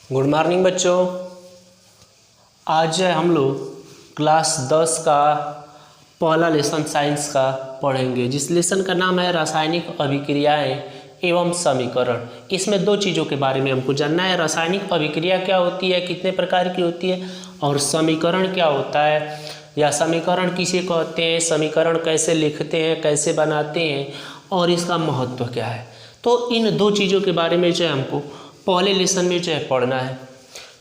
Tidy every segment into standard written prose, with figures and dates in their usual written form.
Good morning बच्चों। आज हम लोग क्लास 10 का पहला लेसन साइंस का पढ़ेंगे, जिस लेसन का नाम है रासायनिक अभिक्रियाएं एवं समीकरण। इसमें दो चीज़ों के बारे में हमको जानना है। रासायनिक अभिक्रिया क्या होती है, कितने प्रकार की होती है, और समीकरण क्या होता है या समीकरण किसे कहते हैं, समीकरण कैसे लिखते हैं, कैसे बनाते हैं और इसका महत्व क्या है। तो इन दो चीज़ों के बारे में जो है हमको पहले लेसन में जो है पढ़ना है।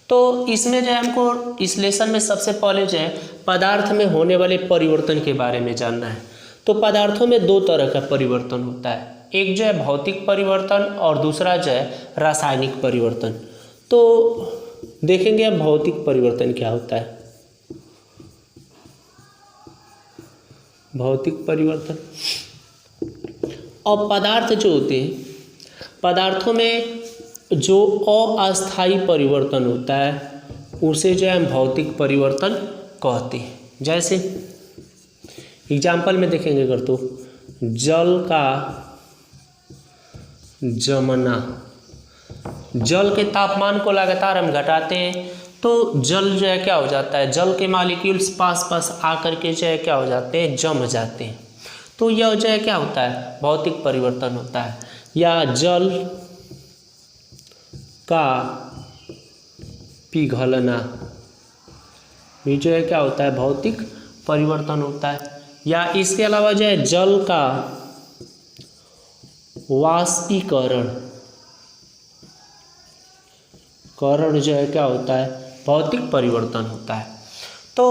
तो इसमें जो है हमको इस लेसन में सबसे पहले जो है पदार्थ में होने वाले परिवर्तन के बारे में जानना है। तो पदार्थों में दो तरह का परिवर्तन होता है, एक जो है भौतिक परिवर्तन और दूसरा जो है रासायनिक परिवर्तन। तो देखेंगे अब भौतिक परिवर्तन क्या होता है। भौतिक परिवर्तन और पदार्थ जो होते हैं, पदार्थों में जो अस्थायी परिवर्तन होता है उसे जो है हम भौतिक परिवर्तन कहते हैं। जैसे एग्जाम्पल में देखेंगे अगर तो जल का जमना, जल के तापमान को लगातार हम घटाते हैं तो जल जो है क्या हो जाता है, जल के मॉलिक्यूल्स पास पास आकर के जो है क्या हो जाते हैं, जम जाते हैं। तो यह जो है क्या होता है, भौतिक परिवर्तन होता है। या जल का पिघलना भी जो है क्या होता है, भौतिक परिवर्तन होता है। या इसके अलावा जो है जल का वाष्पीकरण जो है क्या होता है, भौतिक परिवर्तन होता है। तो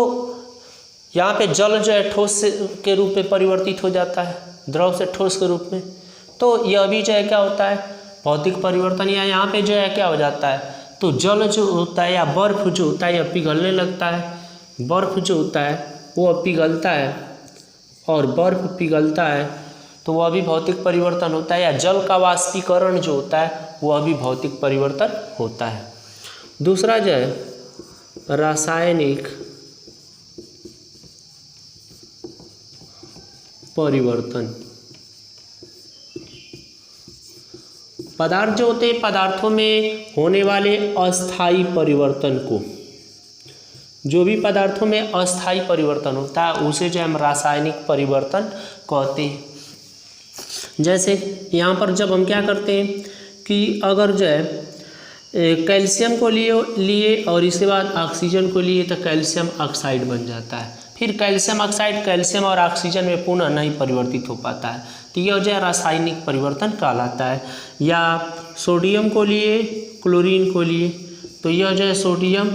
यहाँ पे जल जो है ठोस के रूप में परिवर्तित हो जाता है, द्रव से ठोस के रूप में। तो यह भी जो है क्या होता है, भौतिक परिवर्तन। या यहाँ पे जो है क्या हो जाता है, तो जल जो होता है या बर्फ जो होता है यह पिघलने लगता है। बर्फ जो होता है वो पिघलता है और बर्फ पिघलता है तो वह भी भौतिक परिवर्तन होता है। या जल का वाष्पीकरण जो होता है वह भी भौतिक परिवर्तन होता है। दूसरा जो है रासायनिक परिवर्तन। पदार्थ जो होते हैं, पदार्थों में होने वाले अस्थायी परिवर्तन को, जो भी पदार्थों में अस्थायी परिवर्तन होता है उसे जो हम रासायनिक परिवर्तन कहते हैं। जैसे यहाँ पर जब हम क्या करते हैं कि अगर जो है कैल्शियम को लिए और इसके बाद ऑक्सीजन को लिए तो कैल्शियम ऑक्साइड बन जाता है। फिर कैल्शियम ऑक्साइड कैल्शियम और ऑक्सीजन में पुनः नहीं परिवर्तित हो पाता है, तो यह जो है रासायनिक परिवर्तन कहलाता है। या सोडियम को लिए क्लोरीन को लिए तो यह जो है सोडियम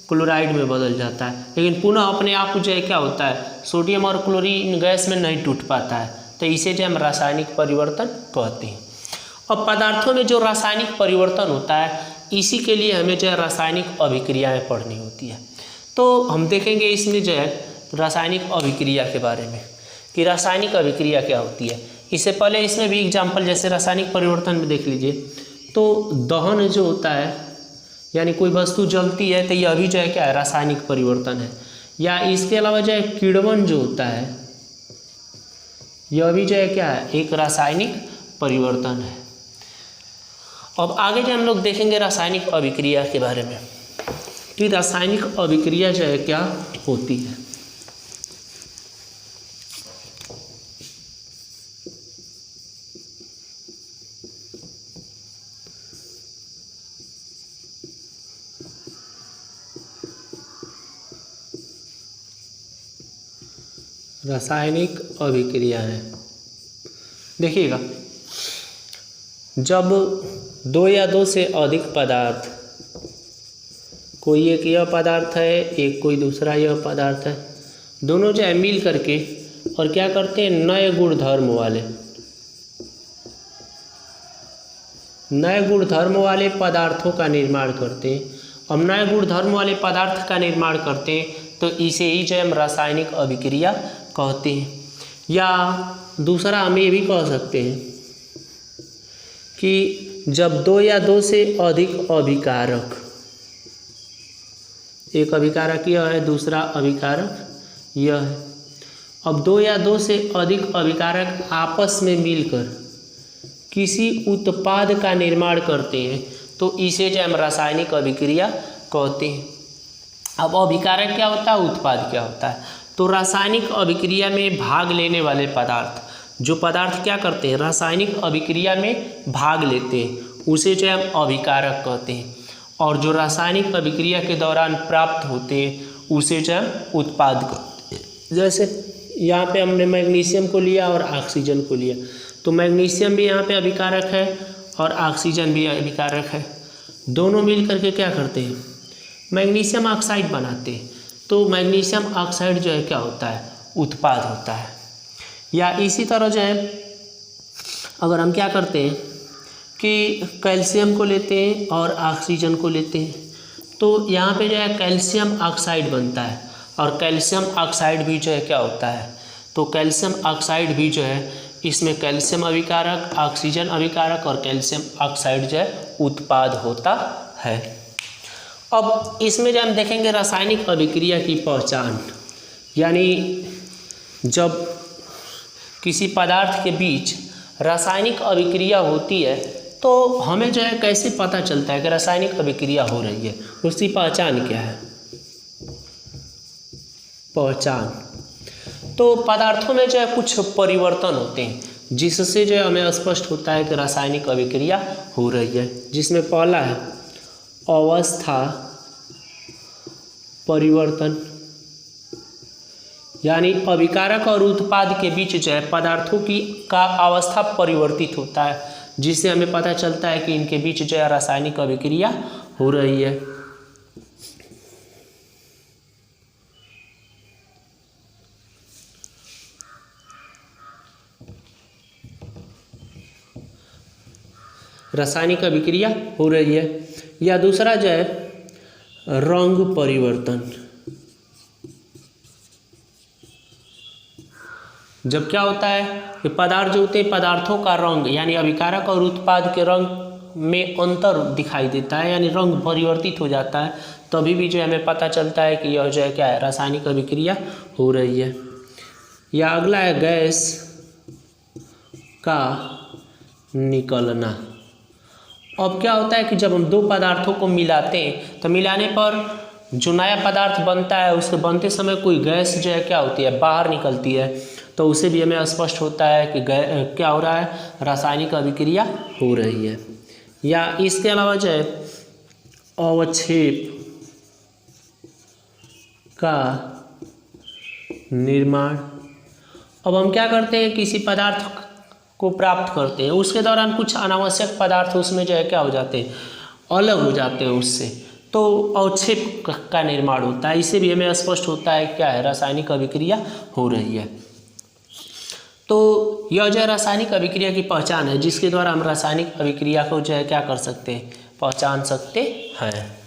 क्लोराइड में बदल जाता है, लेकिन पुनः अपने आप जो है क्या होता है, सोडियम और क्लोरीन गैस में नहीं टूट पाता है, तो इसे जो हम रासायनिक परिवर्तन कहते हैं। और पदार्थों में जो रासायनिक परिवर्तन होता है इसी के लिए हमें जो है रासायनिक अभिक्रियाएँ पढ़नी होती है। तो हम देखेंगे इसमें जो है रासायनिक अभिक्रिया के बारे में कि रासायनिक अभिक्रिया क्या होती है। इससे पहले इसमें भी एग्जाम्पल जैसे रासायनिक परिवर्तन में देख लीजिए, तो दहन जो होता है यानी कोई वस्तु जलती है तो यह भी जो है क्या है, रासायनिक परिवर्तन है। या इसके अलावा जो है किण्वन जो होता है यह भी जो है क्या है, एक रासायनिक परिवर्तन है। अब आगे जो हम लोग देखेंगे रासायनिक अभिक्रिया के बारे में कि रासायनिक अभिक्रिया जो है क्या होती है। रासायनिक अभिक्रियाएं देखिएगा, जब दो या दो से अधिक पदार्थ, कोई एक यह पदार्थ है एक कोई दूसरा यह पदार्थ है, दोनों जो है मिल करके और क्या करते हैं, नए गुण धर्म वाले पदार्थों का निर्माण करते हैं। अब नए गुण धर्म वाले पदार्थ का निर्माण करते हैं तो इसे ही जो हम रासायनिक अभिक्रिया कहते हैं। या दूसरा हम ये भी कह सकते हैं कि जब दो या दो से अधिक अभिकारक, एक अभिकारक यह है दूसरा अभिकारक यह है, अब दो या दो से अधिक अभिकारक आपस में मिलकर किसी उत्पाद का निर्माण करते हैं तो इसे जो हम रासायनिक अभिक्रिया कहते हैं। अब अभिकारक क्या होता है, उत्पाद क्या होता है। तो रासायनिक अभिक्रिया में भाग लेने वाले पदार्थ, जो पदार्थ क्या करते हैं, रासायनिक अभिक्रिया में भाग लेते हैं, उसे जो हम अभिकारक कहते हैं। और जो रासायनिक अभिक्रिया के दौरान प्राप्त होते हैं उसे जो हम उत्पाद कहते हैं। जैसे यहाँ पे हमने मैग्नीशियम को लिया और ऑक्सीजन को लिया, तो मैग्नीशियम भी यहाँ पे अभिकारक है और ऑक्सीजन भी अभिकारक है। दोनों मिल करके क्या करते हैं, मैग्नीशियम ऑक्साइड बनाते हैं। तो मैग्नीशियम ऑक्साइड जो है क्या होता है, उत्पाद होता है। या इसी तरह जो है अगर हम क्या करते हैं कि कैल्शियम को लेते हैं और ऑक्सीजन को लेते हैं, तो यहाँ पे जो है कैल्शियम ऑक्साइड बनता है और कैल्शियम ऑक्साइड भी जो है क्या होता है, तो कैल्शियम ऑक्साइड भी जो है, इसमें कैल्शियम अभिकारक, ऑक्सीजन अभिकारक और कैल्शियम ऑक्साइड जो है उत्पाद होता है। अब इसमें जो हम देखेंगे रासायनिक अभिक्रिया की पहचान, यानी जब किसी पदार्थ के बीच रासायनिक अभिक्रिया होती है तो हमें जो है कैसे पता चलता है कि रासायनिक अभिक्रिया हो रही है, उसकी पहचान क्या है। पहचान, तो पदार्थों में जो है कुछ परिवर्तन होते हैं जिससे जो है हमें स्पष्ट होता है कि रासायनिक अभिक्रिया हो रही है। जिसमें पहला है अवस्था परिवर्तन, यानी अभिकारक और उत्पाद के बीच जो है पदार्थों का अवस्था परिवर्तित होता है, जिससे हमें पता चलता है कि इनके बीच जो है रासायनिक अभिक्रिया हो रही है। रासायनिक अभिक्रिया हो रही है। या दूसरा जो है रंग परिवर्तन। जब क्या होता है कि पदार्थ जो होते हैं, पदार्थों का रंग यानी अभिकारक और उत्पाद के रंग में अंतर दिखाई देता है, यानी रंग परिवर्तित हो जाता है, तभी भी जो है हमें पता चलता है कि यह जो है क्या है, रासायनिक अभिक्रिया हो रही है। या अगला है गैस का निकलना। अब क्या होता है कि जब हम दो पदार्थों को मिलाते हैं तो मिलाने पर जो नया पदार्थ बनता है उसके बनते समय कोई गैस जो है क्या होती है, बाहर निकलती है, तो उसे भी हमें स्पष्ट होता है कि क्या हो रहा है, रासायनिक अभिक्रिया हो रही है। या इसके अलावा जो है अवक्षेप का निर्माण। अब हम क्या करते हैं, किसी पदार्थ को प्राप्त करते हैं, उसके दौरान कुछ अनावश्यक पदार्थ उसमें जो है क्या हो जाते हैं, अलग हो जाते हैं उससे, तो अवक्षेप का निर्माण होता है। इससे भी हमें स्पष्ट होता है क्या है, रासायनिक अभिक्रिया हो रही है। तो यह जो है रासायनिक अभिक्रिया की पहचान है, जिसके द्वारा हम रासायनिक अभिक्रिया को जो है क्या कर सकते हैं, पहचान सकते हैं।